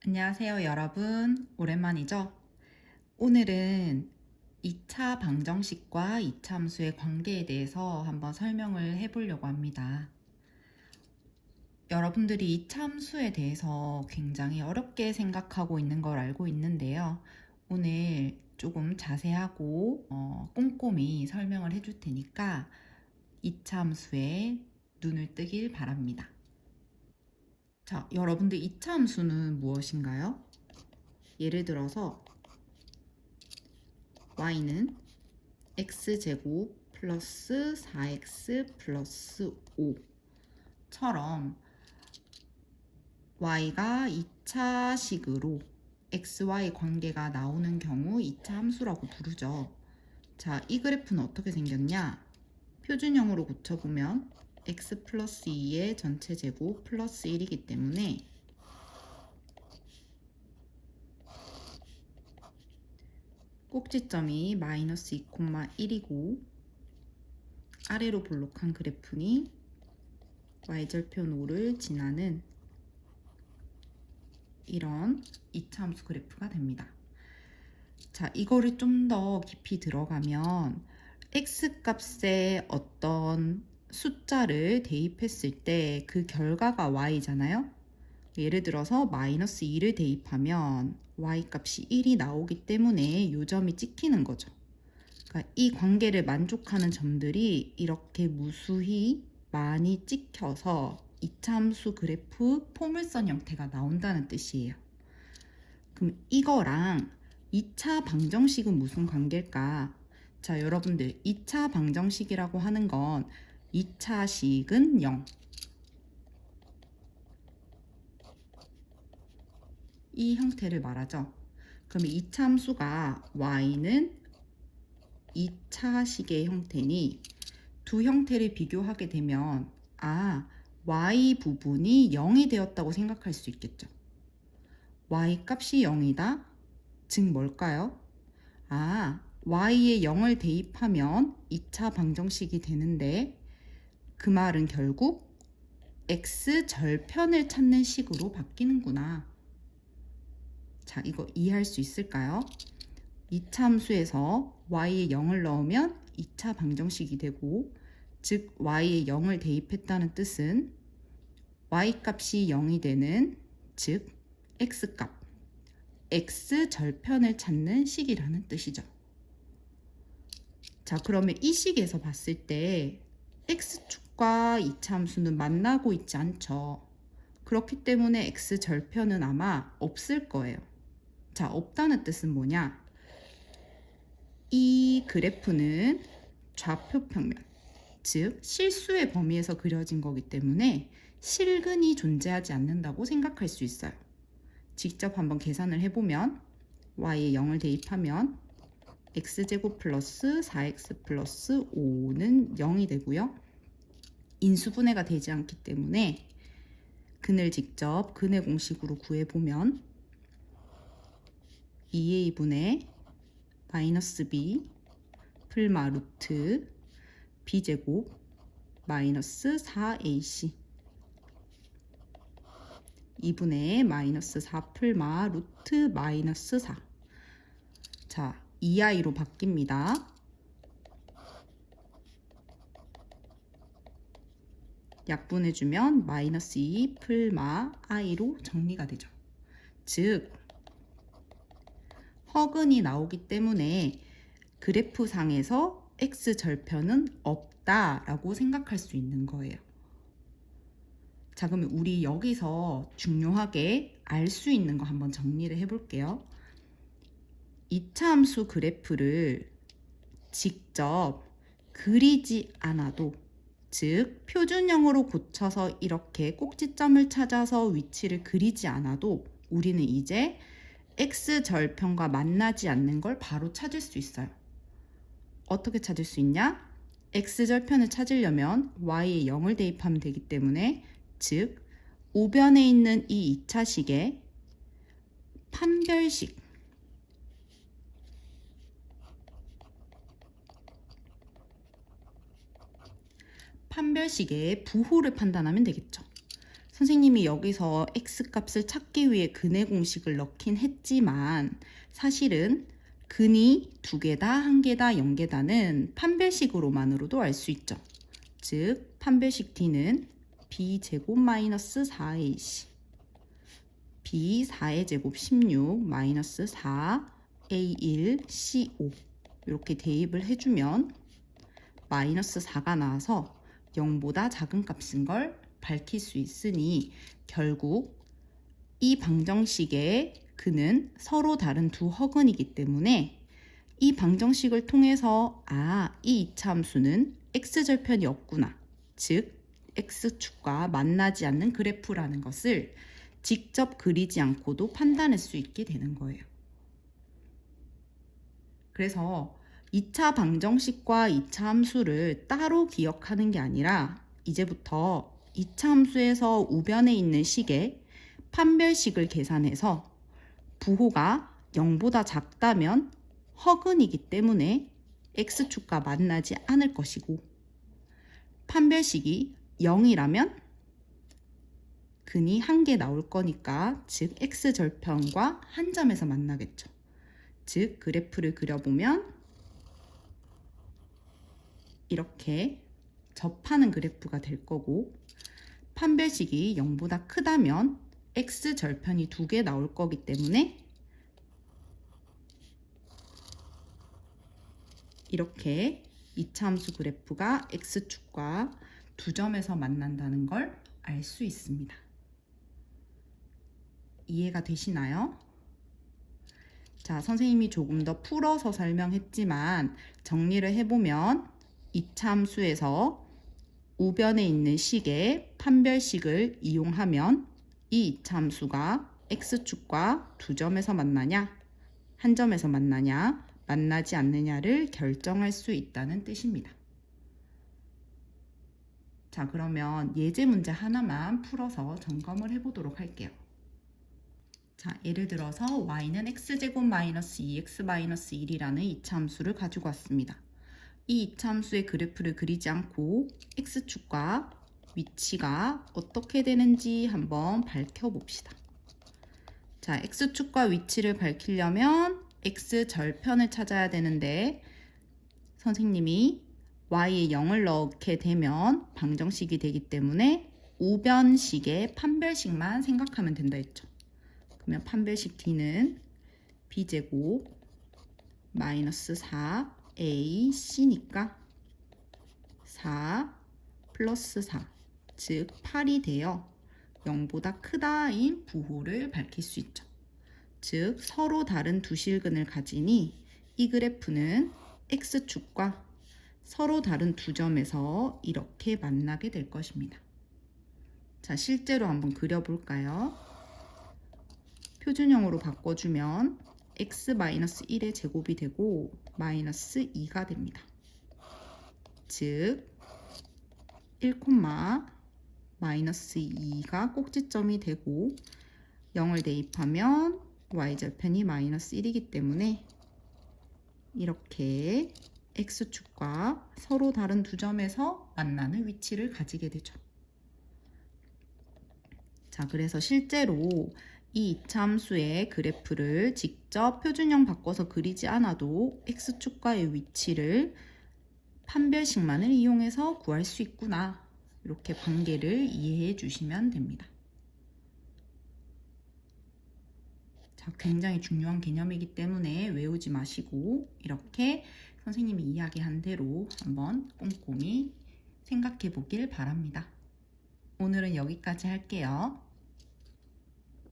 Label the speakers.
Speaker 1: 안녕하세요, 여러분. 오랜만이죠? 오늘은 2차 방정식과 이차함수의 관계에 대해서 한번 설명을 해보려고 합니다. 여러분들이 이차함수에 대해서 굉장히 어렵게 생각하고 있는 걸 알고 있는데요. 오늘 조금 자세하고 꼼꼼히 설명을 해줄 테니까 이차함수에 눈을 뜨길 바랍니다. 자, 여러분들 이차함수는 무엇인가요? 예를 들어서 y는 x제곱 플러스 4x 플러스 5처럼 y가 2차식으로 xy 관계가 나오는 경우 2차 함수라고 부르죠. 자, 이 그래프는 어떻게 생겼냐? 표준형으로 고쳐보면 x 플러스 2의 전체 제곱 플러스 1이기 때문에 꼭지점이 마이너스 2,1이고 아래로 볼록한 그래프니 y절편 5를 지나는 이런 이차함수 그래프가 됩니다. 자, 이거를 좀 더 깊이 들어가면 x값에 어떤 숫자를 대입했을 때 그 결과가 y잖아요. 예를 들어서 마이너스 2를 대입하면 y값이 1이 나오기 때문에 요점이 찍히는 거죠. 그러니까 이 관계를 만족하는 점들이 이렇게 무수히 많이 찍혀서 이차함수 그래프 포물선 형태가 나온다는 뜻이에요. 그럼 이거랑 2차 방정식은 무슨 관계일까? 자, 여러분들 2차 방정식이라고 하는 건 2차식은 0. 이 형태를 말하죠. 그러면 이차함수가 y는 2차식의 형태니 두 형태를 비교하게 되면 y 부분이 0이 되었다고 생각할 수 있겠죠. y 값이 0이다? 즉 뭘까요? y에 0을 대입하면 2차 방정식이 되는데 그 말은 결국 x 절편을 찾는 식으로 바뀌는구나. 자, 이거 이해할 수 있을까요? 2차 함수에서 y에 0을 넣으면 2차 방정식이 되고 즉 y에 0을 대입했다는 뜻은 y값이 0이 되는 즉 x값 x절편을 찾는 식이라는 뜻이죠. 자, 그러면 이 식에서 봤을 때 x축과 이차함수는 만나고 있지 않죠. 그렇기 때문에 x절편은 아마 없을 거예요. 자, 없다는 뜻은 뭐냐? 이 그래프는 좌표 평면, 즉 실수의 범위에서 그려진 거기 때문에 실근이 존재하지 않는다고 생각할 수 있어요. 직접 한번 계산을 해보면 y에 0을 대입하면 x제곱 플러스 4x 플러스 5는 0이 되고요. 인수분해가 되지 않기 때문에 근을 직접 근의 공식으로 구해보면 2a분의 마이너스 b 풀마 루트 b제곱 마이너스 4ac 2분의 마이너스 4 풀마 루트 마이너스 4. 자, 2i로 바뀝니다. 약분해주면 마이너스 2 풀마 i로 정리가 되죠. 즉 허근이 나오기 때문에 그래프상에서 x절편은 없다라고 생각할 수 있는 거예요. 자, 그러면 우리 여기서 중요하게 알 수 있는 거 한번 정리를 해볼게요. 이차함수 그래프를 직접 그리지 않아도, 즉 표준형으로 고쳐서 이렇게 꼭지점을 찾아서 위치를 그리지 않아도 우리는 이제 x절편과 만나지 않는 걸 바로 찾을 수 있어요. 어떻게 찾을 수 있냐? x절편을 찾으려면 y에 0을 대입하면 되기 때문에 즉 우변에 있는 이 2차식의 판별식의 부호를 판단하면 되겠죠. 선생님이 여기서 x값을 찾기 위해 근의 공식을 넣긴 했지만 사실은 근이 2개다, 1개다, 0개다는 판별식으로만으로도 알 수 있죠. 즉 판별식 D는 b제곱 마이너스 4ac b 4의 제곱 16 마이너스 4 a1 c5 이렇게 대입을 해주면 마이너스 4가 나와서 0보다 작은 값인 걸 밝힐 수 있으니 결국 이 방정식의 근은 서로 다른 두 허근이기 때문에 이 방정식을 통해서 이 이차함수는 x절편이 없구나, 즉 x축과 만나지 않는 그래프라는 것을 직접 그리지 않고도 판단할 수 있게 되는 거예요. 그래서 2차 방정식과 2차 함수를 따로 기억하는 게 아니라 이제부터 2차 함수에서 우변에 있는 식의 판별식을 계산해서 부호가 0보다 작다면 허근이기 때문에 x축과 만나지 않을 것이고 판별식이 0이라면 근이 1개 나올 거니까 즉 x절편과 한 점에서 만나겠죠. 즉 그래프를 그려보면 이렇게 접하는 그래프가 될 거고 판별식이 0보다 크다면 x절편이 2개 나올 거기 때문에 이렇게 이차함수 그래프가 x축과 두 점에서 만난다는 걸 알 수 있습니다. 이해가 되시나요? 자, 선생님이 조금 더 풀어서 설명했지만 정리를 해보면 이차함수에서 우변에 있는 식의 판별식을 이용하면 이 이차함수가 x축과 두 점에서 만나냐, 한 점에서 만나냐, 만나지 않느냐를 결정할 수 있다는 뜻입니다. 자, 그러면 예제 문제 하나만 풀어서 점검을 해보도록 할게요. 자, 예를 들어서 y는 x제곱 마이너스 2x 마이너스 1이라는 이차함수를 가지고 왔습니다. 이 이차함수의 그래프를 그리지 않고 x축과 위치가 어떻게 되는지 한번 밝혀봅시다. 자, x축과 위치를 밝히려면 x절편을 찾아야 되는데 선생님이 y에 0을 넣게 되면 방정식이 되기 때문에 우변식의 판별식만 생각하면 된다 했죠. 그러면 판별식 D는 b제곱 마이너스 4ac니까 4 플러스 4, 즉 8이 되어 0보다 크다인 부호를 밝힐 수 있죠. 즉 서로 다른 두 실근을 가지니 이 그래프는 x축과 서로 다른 두 점에서 이렇게 만나게 될 것입니다. 자, 실제로 한번 그려볼까요? 표준형으로 바꿔주면 x-1의 제곱이 되고 마이너스 2가 됩니다. 즉 1, 마이너스 2가 꼭지점이 되고 0을 대입하면 y절편이 마이너스 1이기 때문에 이렇게 x축과 서로 다른 두 점에서 만나는 위치를 가지게 되죠. 자, 그래서 실제로 이 이차함수의 그래프를 직접 표준형 바꿔서 그리지 않아도 x축과의 위치를 판별식만을 이용해서 구할 수 있구나, 이렇게 관계를 이해해 주시면 됩니다. 자, 굉장히 중요한 개념이기 때문에 외우지 마시고 이렇게 선생님이 이야기한 대로 한번 꼼꼼히 생각해 보길 바랍니다. 오늘은 여기까지 할게요.